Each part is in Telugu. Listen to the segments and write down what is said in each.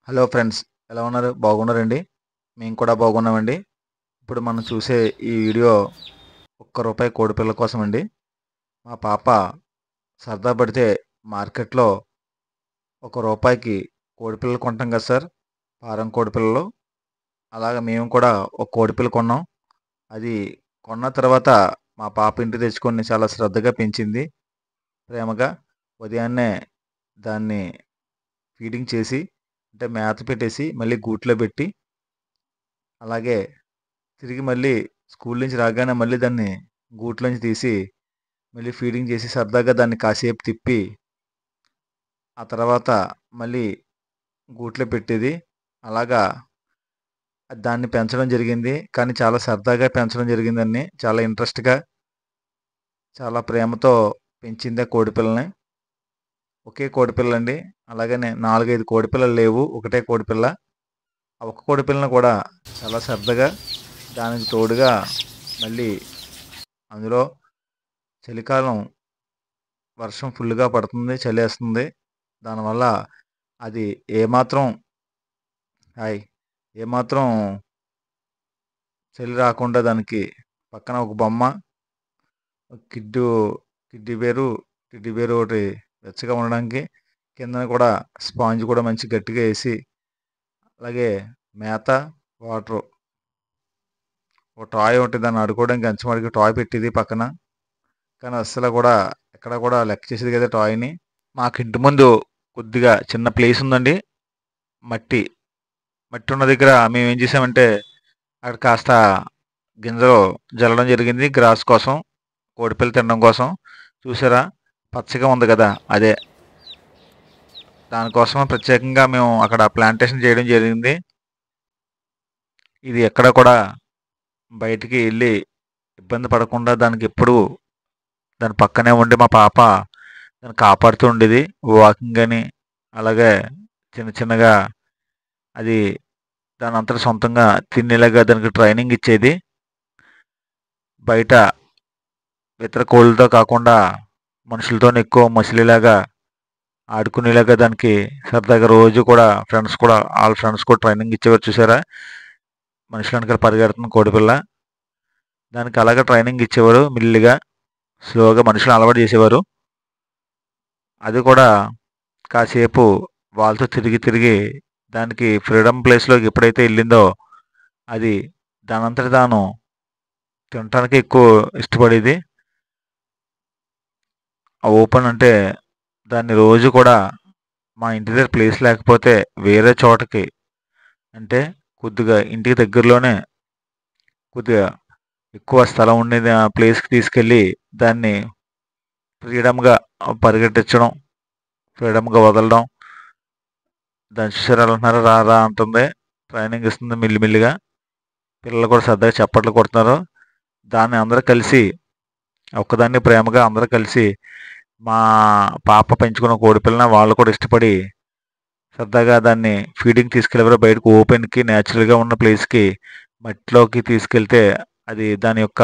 హలో ఫ్రెండ్స్, ఎలా ఉన్నారు? బాగున్నారండి? మేము కూడా బాగున్నామండి. ఇప్పుడు మనం చూసే ఈ వీడియో రూ. 1 కోడిపిల్ల కోసం అండి. మా పాప సరదా పడితే మార్కెట్లో రూపాయికి కోడిపిల్లలు కొంటాం కదా సార్, ఫారం కోడిపిల్లలు. అలాగే మేము కూడా ఒక కోడిపిల్ల కొన్నాం. అది కొన్న తర్వాత మా పాప ఇంటికి తెచ్చుకొని చాలా శ్రద్ధగా పెంచింది, ప్రేమగా. ఉదయాన్నే దాన్ని ఫీడింగ్ చేసి, అంటే మేత పెట్టేసి మళ్ళీ గూట్లో పెట్టి, అలాగే తిరిగి మళ్ళీ స్కూల్ నుంచి రాగానే మళ్ళీ దాన్ని గూట్లోంచి తీసి మళ్ళీ ఫీడింగ్ చేసి సరదాగా దాన్ని కాసేపు తిప్పి ఆ తర్వాత మళ్ళీ గూట్లో పెట్టేది. అలాగా దాన్ని పెంచడం జరిగింది. కానీ చాలా సరదాగా పెంచడం జరిగిందండి. చాలా ఇంట్రెస్ట్గా, చాలా ప్రేమతో పెంచింది ఆ కోడిపిల్లని. ఒకే కోడిపిల్లండి. అలాగనే 4, 5 కోడిపిల్లలు లేవు, ఒకటే కోడిపిల్ల. ఆ ఒక్క కోడిపిల్లని కూడా చాలా సరదాగా, దానికి తోడుగా మళ్ళీ అందులో చలికాలం వర్షం ఫుల్గా పడుతుంది, చలేస్తుంది. దానివల్ల అది ఏమాత్రం హాయ్ ఏమాత్రం చలి రాకుండా దానికి పక్కన ఒక బొమ్మ, కిడ్డు కిడ్డీ బేరు కిడ్డీ బేరు ఒకటి వెచ్చగా ఉండడానికి, కిందన కూడా స్పాంజ్ కూడా మంచి గట్టిగా వేసి, అలాగే మేత, వాటరు, ఒక టాయ్ ఒకటి దాన్ని ఆడుకోవడానికి అంచమడికి టాయ్ పెట్టేది పక్కన. కానీ అస్సలు కూడా ఎక్కడ కూడా లెక్క చేసేది కదా టాయ్ని. మాకు ఇంటి ముందు కొద్దిగా చిన్న ప్లేస్ ఉందండి. మట్టి మట్టి ఉన్న దగ్గర మేము ఏం చేసామంటే అక్కడ కాస్త గింజలు జల్లడం జరిగింది, గ్రాస్ కోసం, కోడిపిల్ల తినడం కోసం. చూసారా, పచ్చగా ఉంది కదా, అదే దానికోసం ప్రత్యేకంగా మేము అక్కడ ప్లాంటేషన్ చేయడం జరిగింది. ఇది ఎక్కడ కూడా బయటికి వెళ్ళి ఇబ్బంది పడకుండా దానికి ఎప్పుడు దాని పక్కనే ఉండి మా పాప దాన్ని కాపాడుతూ ఉండేది. వాకింగ్ అని, అలాగే చిన్న చిన్నగా అది దాని అంతట సొంతంగా తినేలాగా దానికి ట్రైనింగ్ ఇచ్చేది. బయట ఇతర కోళ్ళతో కాకుండా మనుషులతోనే ఎక్కువ మసిలీలాగా ఆడుకునేలాగా దానికి సరదాగా రోజు కూడా వాళ్ళ ఫ్రెండ్స్ కూడా ట్రైనింగ్ ఇచ్చేవారు. చూసారా, మనుషుల వెనకాల పరిగెడుతున్న కోడిపిల్ల. దానికి అలాగే ట్రైనింగ్ ఇచ్చేవారు, మెల్లిగా స్లోగా మనుషులు అలవాటు చేసేవారు. అది కూడా కాసేపు వాళ్ళతో తిరిగి తిరిగి దానికి ఫ్రీడమ్ ప్లేస్లోకి ఎప్పుడైతే వెళ్ళిందో అది దానంతట తాను తినటానికి ఎక్కువ ఇష్టపడేది. ఆ ఓపెన్ అంటే దాన్ని రోజు కూడా మా ఇంటి దగ్గర ప్లేస్ లేకపోతే వేరే చోటకి, అంటే కొద్దిగా ఇంటికి దగ్గరలోనే కొద్దిగా ఎక్కువ స్థలం ఉండేది ఆ ప్లేస్కి తీసుకెళ్ళి దాన్ని ఫ్రీడమ్గా పరిగెట్టించడం, ఫ్రీడమ్గా వదలడం. దాని చూసారు ఎలా అంటున్నారు, రా రా అంటుంది, ట్రైనింగ్ ఇస్తుంది మెల్లిమెల్లిగా. పిల్లలు కూడా సరదాగా చప్పట్లు కొడుతున్నారు. దాన్ని అందరూ కలిసి, ఒక్కదాన్ని ప్రేమగా అందరూ కలిసి మా పాప పెంచుకున్న కోడిపిల్లని వాళ్ళు కూడా ఇష్టపడి సరదాగా దాన్ని ఫీడింగ్ తీసుకెళ్ళేవారు. బయటకు ఓపెన్కి, న్యాచురల్గా ఉన్న ప్లేస్కి, మట్టిలోకి తీసుకెళ్తే అది దాని యొక్క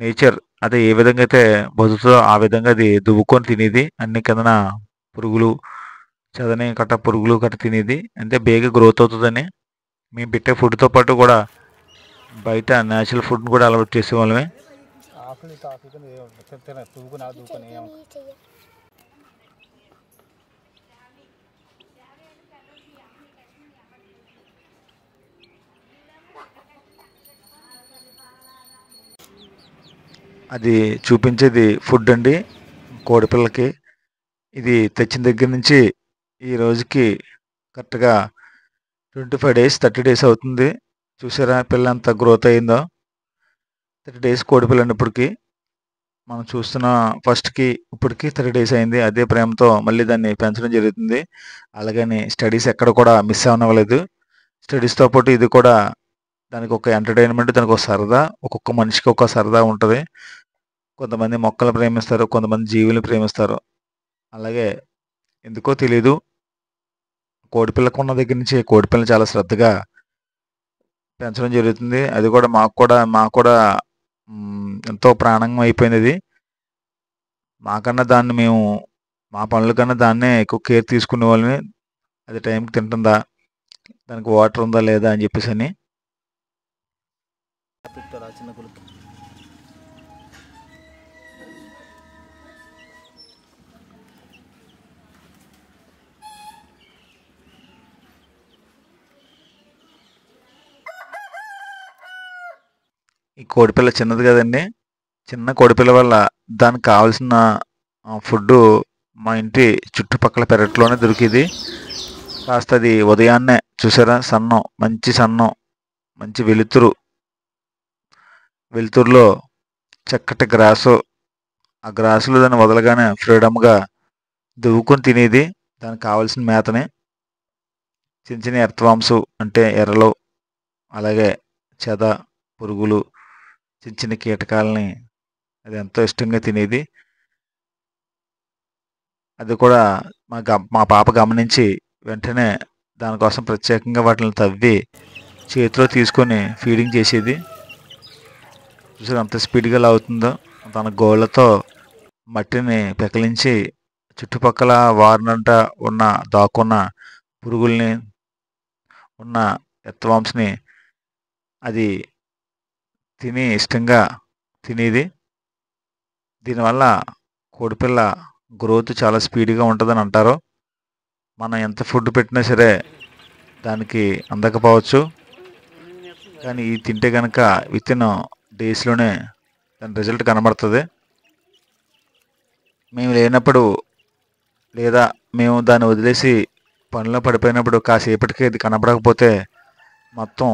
నేచర్, అదే ఏ విధంగా అయితే బతుకుతుందో ఆ విధంగా అది దువ్వుకొని తినేది. అన్ని కిందన పురుగులు, చదని కట్ట పురుగులు కట్ట తినేది. అంటే బేగా గ్రోత్ అవుతుందని మేము పెట్టే ఫుడ్తో పాటు కూడా బయట న్యాచురల్ ఫుడ్ని కూడా అలవాటు చేసేవాళ్ళమే. అది చూపించేది ఫుడ్ అండి కోడిపిల్లకి. ఇది తెచ్చిన దగ్గర నుంచి ఈ రోజుకి కరెక్ట్గా 25 డేస్, 30 డేస్ అవుతుంది. చూసారా పిల్ల ఎంత గ్రోత్ అయిందో. 30 డేస్ కోడిపిల్ల అండి ఇప్పటికి. మనం చూస్తున్న ఫస్ట్కి ఇప్పటికి 30 డేస్ అయింది. అదే ప్రేమతో మళ్ళీ దాన్ని పెంచడం జరుగుతుంది. అలాగని స్టడీస్ ఎక్కడ కూడా మిస్ అవ్వలేదు. స్టడీస్తో పాటు ఇది కూడా దానికి ఒక ఎంటర్టైన్మెంట్, దానికి ఒక సరదా. ఒక్కొక్క మనిషికి ఒక సరదా ఉంటుంది. కొంతమంది మొక్కలు ప్రేమిస్తారు, కొంతమంది జీవులు ప్రేమిస్తారు. అలాగే ఎందుకో తెలీదు, కోడిపిల్లకు ఉన్న దగ్గర నుంచి కోడిపిల్లని చాలా శ్రద్ధగా పెంచడం జరుగుతుంది. అది కూడా మాకు కూడా ఎంతో ప్రాణంగా అయిపోయింది అది. మాకన్నా దాన్ని మేము మా పనుల కన్నా దాన్నే ఎక్కువ కేర్ తీసుకునే వాళ్ళని. అది టైంకి తింటుందా, దానికి వాటర్ ఉందా లేదా అని చెప్పేసి అని. ఈ కోడిపిల్ల చిన్నది కదండి, చిన్న కోడిపిల్ల వల్ల దానికి కావాల్సిన ఫుడ్డు మా ఇంటి చుట్టుపక్కల పెరట్లోనే దొరికింది. కాస్త అది ఉదయాన్నే చూసారా, సన్నం, మంచి సన్నం, మంచి వెలుతురులో చక్కటి గ్రాసు, ఆ గ్రాసులో దాన్ని వదలగానే ఫ్రీడమ్గా దువ్వుకొని తినేది. దానికి కావాల్సిన మేతని చిన్న చిన్న ఎర్త్వామ్స్ అంటే ఎర్రలు, అలాగే చెద, పురుగులు, చిన్న చిన్న కీటకాలని అది ఎంతో ఇష్టంగా తినేది. అది కూడా మా పాప గమనించి వెంటనే దానికోసం ప్రత్యేకంగా వాటిని తవ్వి చేతిలో తీసుకొని ఫీడింగ్ చేసేది. చూసారు అంత స్పీడ్గా లాగుతుందో. తన గోళ్ళతో మట్టిని పెకలించి చుట్టుపక్కల వారినంట దాక్కున్న పురుగుల్ని, ఉన్న ఎర్త్వామ్స్ని అది తిని ఇష్టంగా తినేది. దీనివల్ల కోడిపిల్ల గ్రోత్ చాలా స్పీడ్గా ఉంటుందని అంటారు. మనం ఎంత ఫుడ్ పెట్టినా సరే దానికి అందకపోవచ్చు, కానీ ఇది తింటే కనుక వితిన్ డేస్లోనే దాని రిజల్ట్ కనబడుతుంది. మేము లేనప్పుడు లేదా మేము దాన్ని వదిలేసి పనిలో పడిపోయినప్పుడు కాసేపటికి ఇది కనబడకపోతే మొత్తం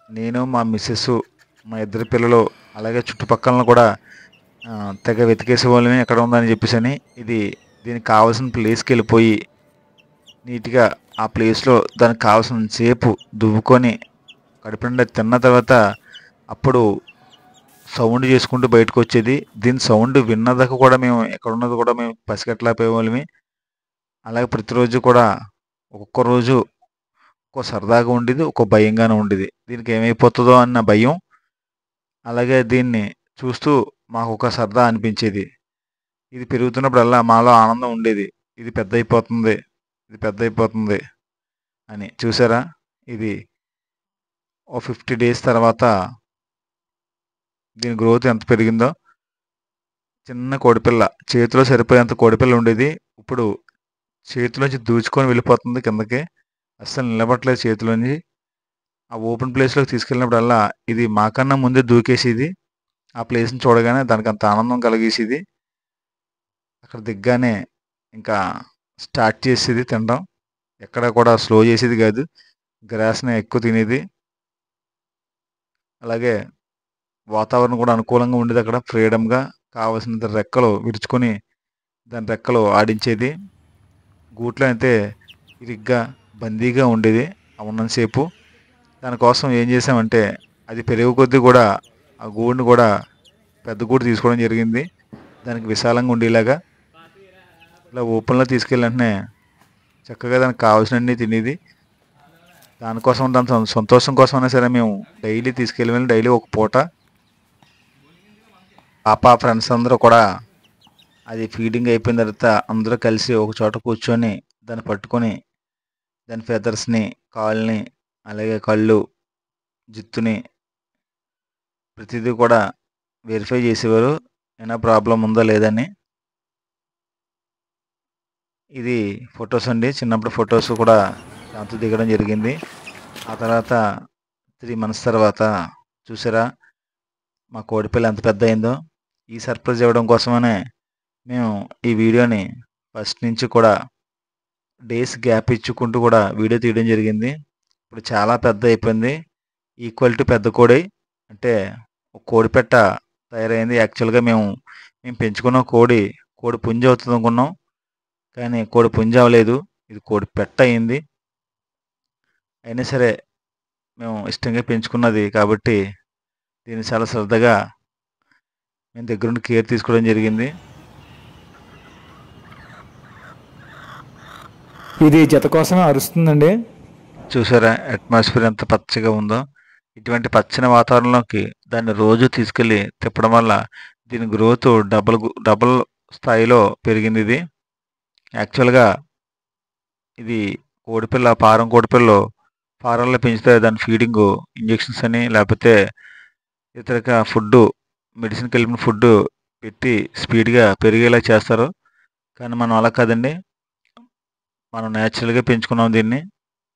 నేను, మా మిస్సెస్, మా ఇద్దరు పిల్లలు, అలాగే చుట్టుపక్కలను కూడా తెగ వెతికేసే వాళ్ళని ఎక్కడ ఉందని చెప్పేసి అని. దీనికి కావాల్సిన ప్లేస్కి వెళ్ళిపోయి నీట్గా ఆ ప్లేస్లో దానికి కావాల్సిన సేపు దువ్వుకొని కడుపు నిండా తిన్న తర్వాత అప్పుడు సౌండ్ చేసుకుంటూ బయటకు వచ్చేది. దీని సౌండ్ విన్నదాకా కూడా మేము ఎక్కడ ఉన్నది కూడా మేము పసిగట్టలేకపోయేవాళ్ళమి. అలాగే ప్రతిరోజు కూడా ఒక్కొక్క రోజు ఒక్కో సరదాగా ఉండేది, ఒక్కో భయంగానే ఉండేది. దీనికి ఏమైపోతుందో అన్న భయం, అలాగే దీన్ని చూస్తూ మాకు ఒక సరదా అనిపించేది. ఇది పెరుగుతున్నప్పుడల్లా మాలో ఆనందం ఉండేది. ఇది పెద్ద అయిపోతుంది అని. చూసారా, ఇది ఓ 50 డేస్ తర్వాత దీని గ్రోత్ ఎంత పెరిగిందో. చిన్న కోడిపిల్ల, చేతిలో సరిపోయేంత కోడిపిల్ల ఉండేది. ఇప్పుడు చేతిలోంచి దూచుకొని వెళ్ళిపోతుంది కిందకి, అస్సలు నిలబడట్లేదు చేతిలోంచి. ఆ ఓపెన్ ప్లేస్లోకి తీసుకెళ్ళినప్పుడల్లా ఇది మాకన్నా ముందే దూకేసేది. ఆ ప్లేస్ని చూడగానే దానికి అంత ఆనందం కలిగేసేది. అక్కడ దిగ్గానే ఇంకా స్టార్ట్ చేసేది తినడం. ఎక్కడ కూడా స్లో చేసేది కాదు, గ్రాస్ని ఎక్కువ తినేది. అలాగే వాతావరణం కూడా అనుకూలంగా ఉండేది. అక్కడ ఫ్రీడమ్గా కావాల్సినంత రెక్కలు విరుచుకొని దాని రెక్కలు ఆడించేది. గూట్లో అయితే ఇరిగ్గా బందీగా ఉండేది ఉన్నంతసేపు. దానికోసం ఏం చేసామంటే అది పెరుగు కొద్దీ కూడా ఆ గూడుని కూడా పెద్ద గూడు తీసుకోవడం జరిగింది, దానికి విశాలంగా ఉండేలాగా. ఇలా ఓపెన్లో తీసుకెళ్ళి వెంటనే చక్కగా దానికి కావాల్సినవన్నీ తినేది. దానికోసం దాని సంతోషం కోసమైనా సరే మేము డైలీ తీసుకెళ్ళి డైలీ ఒక పూట పాప ఫ్రెండ్స్ అందరూ కూడా అది ఫీడింగ్ అయిపోయిన తర్వాత అందరూ కలిసి ఒక చోట కూర్చొని దాన్ని పట్టుకొని దాని ఫెదర్స్ని, కాళ్ళని, అలాగే కళ్ళు, జుత్తుని ప్రతిదీ కూడా వెరిఫై చేసేవారు, ఏమైనా ప్రాబ్లం ఉందా లేదని. ఇది ఫొటోస్ అండి, చిన్నప్పుడు ఫొటోస్ కూడా దాంతో దిగడం జరిగింది. ఆ తర్వాత 3 months తర్వాత చూసారా మా కోడిపిల్ల ఎంత పెద్ద అయిందో. ఈ సర్ప్రైజ్ ఇవ్వడం కోసమనే మేము ఈ వీడియోని ఫస్ట్ నుంచి కూడా డేస్ గ్యాప్ ఇచ్చుకుంటూ కూడా వీడియో తీయడం జరిగింది. ఇప్పుడు చాలా పెద్ద అయిపోయింది, ఈక్వల్ టు పెద్ద కోడి. అంటే ఒక కోడిపెట్ట తయారైంది. యాక్చువల్గా మేము పెంచుకున్న కోడి పుంజ అవుతుంది అనుకున్నాం, కానీ కోడి పుంజ అవ్వలేదు, ఇది కోడి పెట్ట అయింది. అయినా సరే మేము ఇష్టంగా పెంచుకున్నది కాబట్టి దీన్ని చాలా శ్రద్ధగా మేము దగ్గరుండి కేర్ తీసుకోవడం జరిగింది. ఇది జత కోసమే అరుస్తుందండి. చూసారా అట్మాస్ఫియర్ ఎంత పచ్చగా ఉందో. ఇటువంటి పచ్చని వాతావరణంలోకి దాన్ని రోజు తీసుకెళ్ళి తిప్పడం వల్ల దీని గ్రోత్ డబుల్ స్థాయిలో పెరిగింది. ఇది యాక్చువల్గా ఇది ఫారం కోడిపిల్లలు ఫారంలో పెంచితే దాని ఫీడింగు ఇంజెక్షన్స్ అని లేకపోతే ఇతర ఫుడ్డు మెడిసిన్ కలిపిన ఫుడ్డు పెట్టి స్పీడ్గా పెరిగేలా చేస్తారు. కానీ మనం అలా కాదండి. మనం న్యాచురల్గా పెంచుకున్నాం దీన్ని.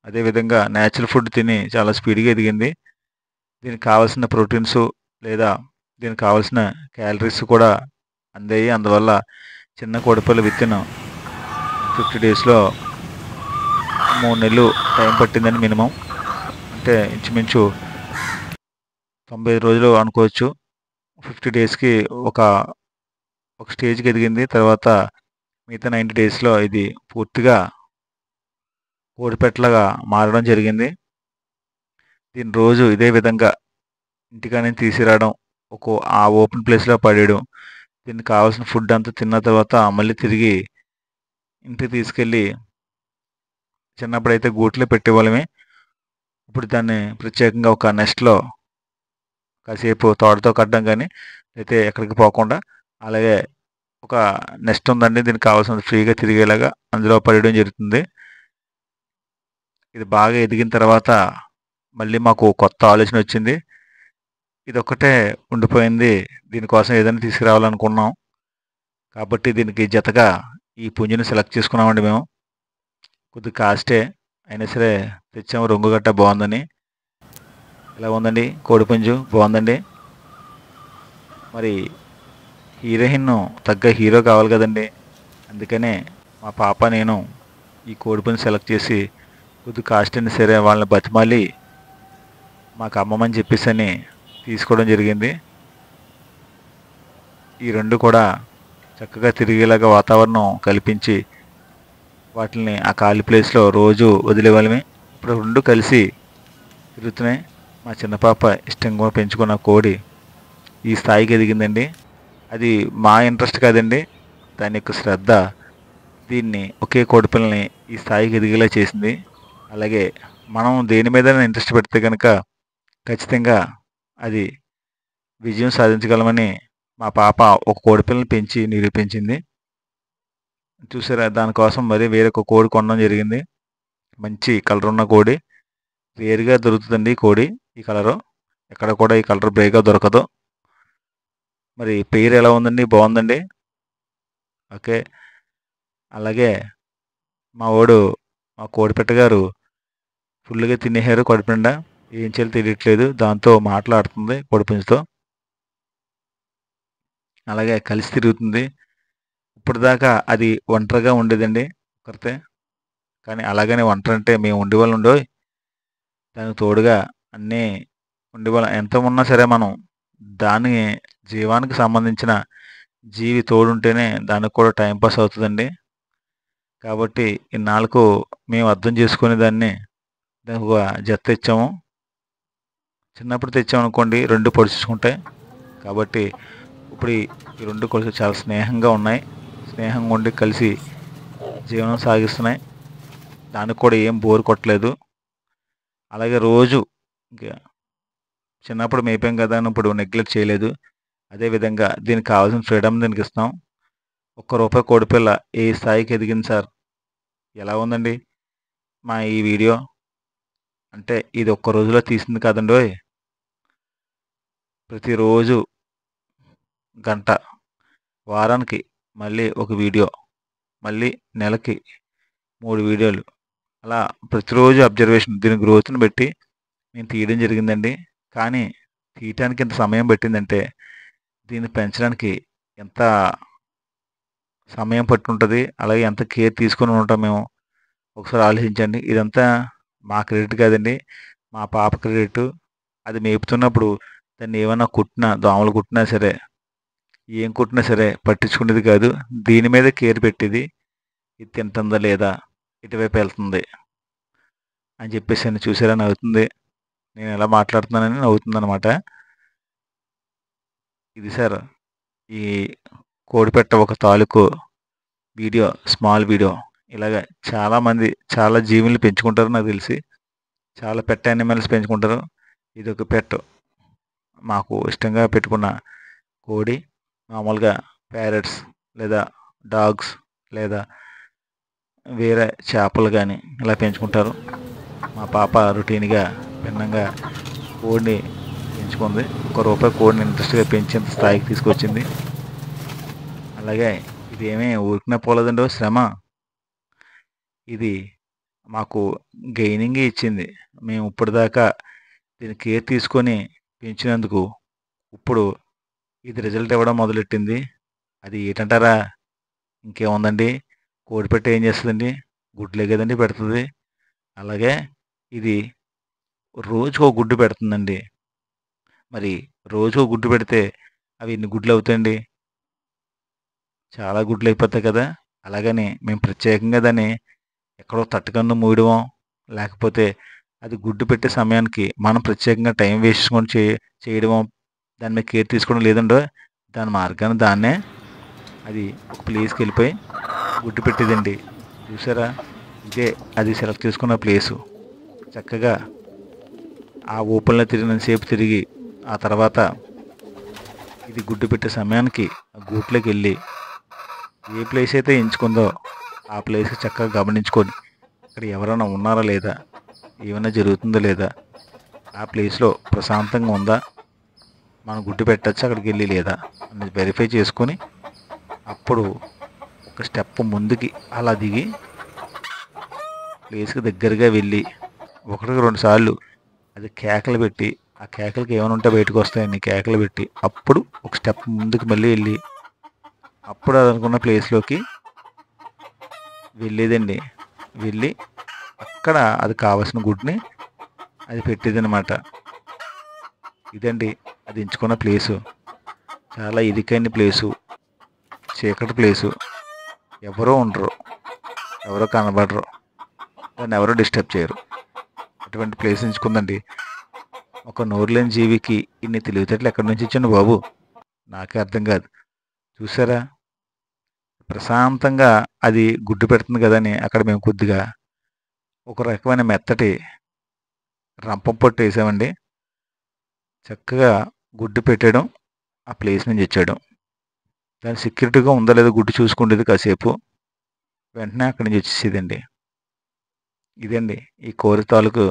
అదేవిధంగా న్యాచురల్ ఫుడ్ తిని చాలా స్పీడ్గా ఎదిగింది. దీనికి కావాల్సిన ప్రోటీన్స్ లేదా దీనికి కావాల్సిన క్యాలరీస్ కూడా అందాయి. అందువల్ల చిన్న కోడిపిల్ల విత్తిన్ 50 డేస్లో 3 నెలలు టైం పట్టిందని మినిమం. అంటే ఇంచుమించు 90 రోజులు అనుకోవచ్చు. 50 డేస్కి ఒక స్టేజ్కి ఎదిగింది. తర్వాత మిగతా 90 డేస్లో ఇది పూర్తిగా కోడిపెట్టలాగా మారడం జరిగింది. దీన్ని రోజు ఇదే విధంగా ఇంటికాడ తీసుకురావడం, ఆ ఓపెన్ ప్లేస్లో పడేయడం, దీనికి కావాల్సిన ఫుడ్ అంతా తిన్న తర్వాత మళ్ళీ తిరిగి ఇంటికి తీసుకెళ్ళి చిన్నప్పుడైతే గూట్లో పెట్టేవాళ్ళమే. ఇప్పుడు దాన్ని ప్రత్యేకంగా ఒక నెస్ట్లో కాసేపు తాడుతో కట్టడం కానీ అయితే ఎక్కడికి పోకుండా అలాగే ఒక నెస్ట్ ఉందండి. దీనికి కావాల్సినది ఫ్రీగా తిరిగేలాగా అందులో పడేయడం జరుగుతుంది. ఇది బాగా ఎదిగిన తర్వాత మళ్ళీ మాకు కొత్త ఆలోచన వచ్చింది. ఇదొక్కటే ఉండిపోయింది. దీనికోసం ఏదైనా తీసుకురావాలనుకున్నాం. కాబట్టి దీనికి జతగా ఈ పుంజుని సెలెక్ట్ చేసుకున్నామండి మేము. కొద్దిగా కాస్టే అయినా సరే తెచ్చాము. రంగు గట్ట బాగుందని. ఎలా ఉందండి కోడిపుంజు? బాగుందండి. మరి హీరోయిన్ తగ్గ హీరో కావాలి కదండి. అందుకనే మా పాప నేను ఈ కోడిపుంజు సెలెక్ట్ చేసి కొద్దిగా కాస్ట్ అయినా సరే వాళ్ళని బతిమాలి మాకు అమ్మమని చెప్పేసి అని తీసుకోవడం జరిగింది. ఈ రెండు కూడా చక్కగా తిరిగేలాగా వాతావరణం కల్పించి వాటిని ఆ ఖాళీ ప్లేస్లో రోజు వదిలేవాళ్ళమే. ఇప్పుడు రెండు కలిసి తిరుగుతున్నాయి. మా చిన్న పాప ఇష్టంగా పెంచుకున్న కోడి ఈ స్థాయికి ఎదిగిందండి. అది మా ఇంట్రెస్ట్ కాదండి, దాని యొక్క శ్రద్ధ దీన్ని ఒకే కోడిపిల్లని ఈ స్థాయికి ఎదిగేలా చేసింది. అలాగే మనం దేని మీద ఇంట్రెస్ట్ పెడితే కనుక ఖచ్చితంగా అది విజయం సాధించగలమని మా పాప ఒక కోడిపిల్లని పెంచి నిరూపించింది. చూసారా, దానికోసం మరి వేరొక కోడి కొనడం జరిగింది. మంచి కలర్ ఉన్న కోడి. రేరుగా దొరుకుతుందండి ఈ కోడి. ఈ కలరు ఎక్కడ కూడా ఈ కలర్ బేగా దొరకదు. మరి పేరు ఎలా ఉందండి? బాగుందండి. ఓకే. అలాగే మా కోడిపెట్ట గారు ఫుల్గా తినేశారు కోడిపిండ. ఏం చేయాలో తెలియట్లేదు. దాంతో మాట్లాడుతుంది కోడిపుంజుతో. అలాగే కలిసి తిరుగుతుంది. ఇప్పటిదాకా అది ఒంటరిగా ఉండేదండి ఒకరితే. కానీ అలాగనే ఒంటరి అంటే మేము ఉండేవాళ్ళు ఉండవు. దానికి తోడుగా అన్నీ ఉండేవాళ్ళం. ఎంత ఉన్నా సరే మనం దాని జీవానికి సంబంధించిన జీవి తోడుంటేనే దానికి కూడా టైంపాస్ అవుతుందండి. కాబట్టి ఇన్నాళ్ళకు మేము అర్థం చేసుకునే దానికి ఒక జత తెచ్చాము. చిన్నప్పుడు తెచ్చామనుకోండి 2 పొడుచుకుంటాయి. కాబట్టి ఇప్పుడు ఈ 2 కలిసి చాలా స్నేహంగా ఉన్నాయి. స్నేహంగా ఉండి కలిసి జీవనం సాగిస్తున్నాయి. దానికి కూడా ఏం బోర్ కొట్టలేదు. అలాగే రోజు ఇంకా చిన్నప్పుడు మేపాం కదా అని ఇప్పుడు నెగ్లెక్ట్ చేయలేదు. అదేవిధంగా దీనికి కావాల్సిన ఫ్రీడమ్ దీనికి ఇస్తాం. ₹1 కోడిపిల్ల ఏ స్థాయికి ఎదిగింది సార్? ఎలా ఉందండి మా ఈ వీడియో? అంటే ఇది ఒక్క రోజులో తీసింది కాదండోయ్. ప్రతిరోజు గంట, వారానికి మళ్ళీ ఒక వీడియో, మళ్ళీ నెలకి 3 వీడియోలు, అలా ప్రతిరోజు అబ్జర్వేషన్ దీని గ్రోత్ని బట్టి నేను తీయడం జరిగిందండి. కానీ తీయటానికి ఇంత సమయం పట్టిందంటే దీన్ని పెంచడానికి ఎంత సమయం పట్టి ఉంటుంది, అలాగే ఎంత కేర్ తీసుకొని ఉంటాం మేము ఒకసారి ఆలోచించండి. ఇదంతా మా క్రెడిట్ కాదండి, మా పాప క్రెడిట్. అది మేపుతున్నప్పుడు దాన్ని ఏమైనా కుట్టినా, దోమలు కుట్టినా సరే, ఏం కుట్టినా సరే పట్టించుకునేది కాదు. దీని మీద కేర్ పెట్టేది. ఇది తింటుందా లేదా, ఇటువైపు వెళ్తుంది అని చెప్పేసి అని చూసారా నవ్వుతుంది. నేను ఎలా మాట్లాడుతున్నానని నవ్వుతుంది అనమాట. ఇది సార్ ఈ కోడిపెట్ట ఒక తాలూకు వీడియో, స్మాల్ వీడియో. ఇలాగ చాలామంది చాలా జీవుల్ని పెంచుకుంటారు నాకు తెలిసి. చాలా పెట్ యానిమల్స్ పెంచుకుంటారు. ఇది ఒక పెట్. మాకు ఇష్టంగా పెట్టుకున్న కోడి. మామూలుగా ప్యారెట్స్ లేదా డాగ్స్ లేదా వేరే చేపలు కానీ ఇలా పెంచుకుంటారు. మా పాప రొటీన్గా భిన్నంగా కోడిని పెంచుకుంది. ₹1 కోడిని ఇంట్రెస్ట్గా పెంచేంత స్థాయికి తీసుకొచ్చింది. అలాగే ఇదేమీ ఊరికనే పోలేదండి, శ్రమ. ఇది మాకు గెయినింగ్ ఇచ్చింది. మేము ఇప్పటిదాకా దీని కేర్ తీసుకొని పెంచినందుకు ఇప్పుడు ఇది రిజల్ట్ ఇవ్వడం మొదలెట్టింది. అది ఏంటంటారా? ఇంకేముందండి, కోడి పెట్ట ఏం చేస్తుందండి, గుడ్లే కదండి పెడుతుంది. అలాగే ఇది రోజుకో గుడ్డు పెడుతుందండి. మరి రోజుకో గుడ్డు పెడితే అవి ఎన్ని గుడ్లు అవుతాయండి? చాలా గుడ్లు అయిపోతాయి కదా. అలాగని మేము ప్రత్యేకంగా దాన్ని ఎక్కడో తట్టుకన్ను మూయడమో, లేకపోతే అది గుడ్డు పెట్టే సమయానికి మనం ప్రత్యేకంగా టైం వేస్ట్ చేసుకొని చేయడమో, దాని మీద కేర్ తీసుకోవడం లేదండో. దాని మార్గాన్ని దాన్నే అది ఒక ప్లేస్కి వెళ్ళిపోయి గుడ్డు పెట్టేదండి. చూసారా? ఇదే అది సెలెక్ట్ చేసుకున్న ప్లేసు. చక్కగా ఆ ఓపెన్లో తిరిగినంతసేపు తిరిగి ఆ తర్వాత ఇది గుడ్డు పెట్టే సమయానికి ఆ గూట్లోకి వెళ్ళి ఏ ప్లేస్ అయితే ఎంచుకుందో ఆ ప్లేస్కి చక్కగా గమనించుకొని అక్కడ ఎవరైనా ఉన్నారా లేదా, ఏమైనా జరుగుతుందో లేదా, ఆ ప్లేస్లో ప్రశాంతంగా ఉందా, మనం గుడ్డు పెట్టచ్చు అక్కడికి వెళ్ళి లేదా అని వెరిఫై చేసుకొని అప్పుడు ఒక స్టెప్ ముందుకి అలా దిగి ప్లేస్కి దగ్గరగా వెళ్ళి 1-2 సార్లు అది కేకలు పెట్టి, ఆ కేకలకి ఏమైనా ఉంటే బయటకు వస్తాయని కేకలు పెట్టి అప్పుడు ఒక స్టెప్ ముందుకు మళ్ళీ వెళ్ళి అప్పుడు అది అనుకున్న ప్లేస్లోకి వెళ్ళేదండి. వెళ్ళి అక్కడ అది కావాల్సిన గుడ్ని అది పెట్టేదన్నమాట. ఇదండి అది ఎంచుకున్న ప్లేసు. చాలా ఇరుకైన ప్లేసు, చీకటి ప్లేసు, ఎవరో ఉండరు, ఎవరో కనబడరు, దాన్ని ఎవరో డిస్టర్బ్ చేయరు. అటువంటి ప్లేస్ ఎంచుకుందండి. ఒక నోరులేని జీవికి ఇన్ని తెలివితేటలు ఎక్కడి నుంచి ఇచ్చాను బాబు, నాకే అర్థం కాదు. చూసారా? ప్రశాంతంగా అది గుడ్డు పెడుతుంది కదని అక్కడ మేము కొద్దిగా ఒక రకమైన మెత్తటి రంపం పొట్టు వేసామండి. చక్కగా గుడ్డు పెట్టడం, ఆ ప్లేస్ నుంచి ఇచ్చేయడం. దాని సెక్యూరిటీగా ఉందో లేదో గుడ్డు చూసుకుండేది కాసేపు, వెంటనే అక్కడి నుంచి వచ్చేసేదండి. ఇదండి ఈ కోరి తాలూకు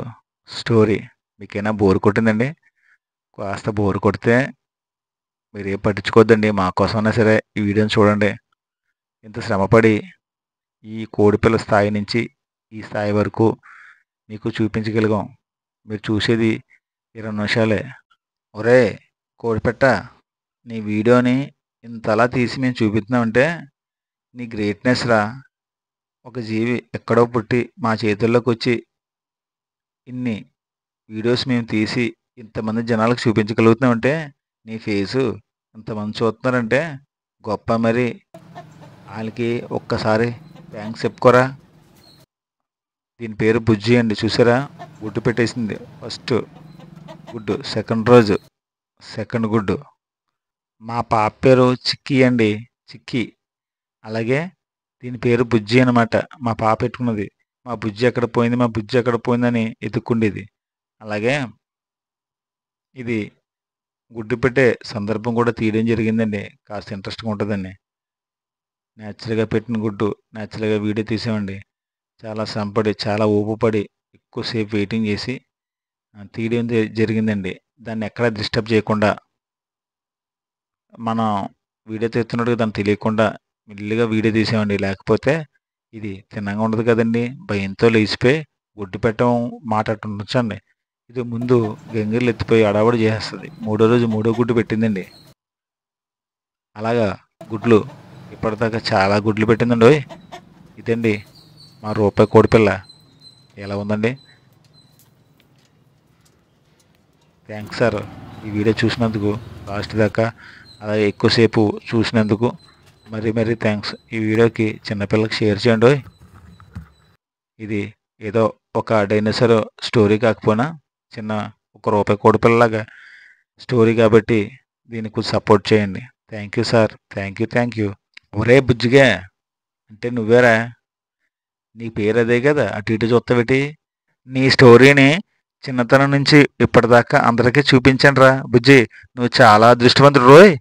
స్టోరీ. మీకైనా బోరు కొట్టిందండి? కాస్త బోరు కొడితే మీరు ఏం పట్టించుకోవద్దండి, మా కోసమైనా సరే ఈ వీడియోని చూడండి. ఇంత శ్రమపడి ఈ కోడిపిల్ల స్థాయి నుంచి ఈ స్థాయి వరకు మీకు చూపించగలిగాం. మీరు చూసేది 20 నిమిషాలే. ఒరే కోడిపెట్ట, నీ వీడియోని ఇంతలా తీసి మేము చూపిస్తున్నామంటే నీ గ్రేట్నెస్ రా. ఒక జీవి ఎక్కడో పుట్టి మా చేతుల్లోకి వచ్చి ఇన్ని వీడియోస్ మేము తీసి ఇంతమంది జనాలకు చూపించగలుగుతున్నామంటే నీ ఫేసు ఇంతమంది చూస్తున్నారంటే గొప్ప. మరి వాళ్ళకి ఒక్కసారి థ్యాంక్స్ చెప్పుకోరా. దీని పేరు బుజ్జి అండి. చూసారా? గుడ్డు పెట్టేసింది. ఫస్ట్ గుడ్డు, సెకండ్ రోజు సెకండ్ గుడ్డు. మా పాప పేరు చిక్కీ అండి, చిక్కీ. అలాగే దీని పేరు బుజ్జి అనమాట. మా పాప పెట్టుకున్నది. మా బుజ్జి ఎక్కడ పోయింది, మా బుజ్జి ఎక్కడ పోయిందని ఎత్తుక్కుండేది. అలాగే ఇది గుడ్డు పెట్టే సందర్భం కూడా తీయడం జరిగిందండి. కాస్త ఇంట్రెస్ట్గా ఉంటుందండి. న్యాచురల్గా పెట్టిన గుడ్డు, న్యాచురల్గా వీడియో తీసామండి. చాలా శ్రమపడి, చాలా ఊపుపడి, ఎక్కువసేపు వెయిటింగ్ చేసి తీయడం జరిగిందండి. దాన్ని ఎక్కడా డిస్టర్బ్ చేయకుండా, మనం వీడియో తీస్తున్నట్టుగా దాన్ని తెలియకుండా మెల్లిగా వీడియో తీసామండి. లేకపోతే ఇది తిన్నంగా ఉండదు కదండి, భయంతో లేచిపోయి గుడ్డు పెట్టడం మాట అట్టు ఉంచండి. ఇది ముందు గంగిర్లు ఎత్తిపోయి అడావడి చేసేస్తుంది. 3వ రోజు 3వ గుడ్డు పెట్టిందండి. అలాగా గుడ్లు ఇప్పటిదాకా చాలా గుడ్లు పెట్టిందండి. ఇదండి మా రూపాయి కోడిపిల్ల. ఎలా ఉందండి? థ్యాంక్స్ సార్ ఈ వీడియో చూసినందుకు, లాస్ట్ దాకా అలాగే ఎక్కువసేపు చూసినందుకు మరీ మరీ థ్యాంక్స్. ఈ వీడియోకి చిన్నపిల్లకి షేర్ చేయండి. ఇది ఏదో ఒక డైనోసార్ స్టోరీ కాకపోయినా చిన్న ఒక రూపాయి కోడిపిల్లలాగా స్టోరీ కాబట్టి దీనికి సపోర్ట్ చేయండి. Thank you sir, thank you. ఒరే బుజ్జిగా అంటే నువ్వేరా? నీ పేరు అదే కదా, అటు ఇటు చూస్తావేటి? నీ స్టోరీని చిన్నతనం నుంచి ఇప్పటిదాకా అందరికీ చూపించండి రా బుజ్జి. నువ్వు చాలా అదృష్టవంతుడు రోయ్.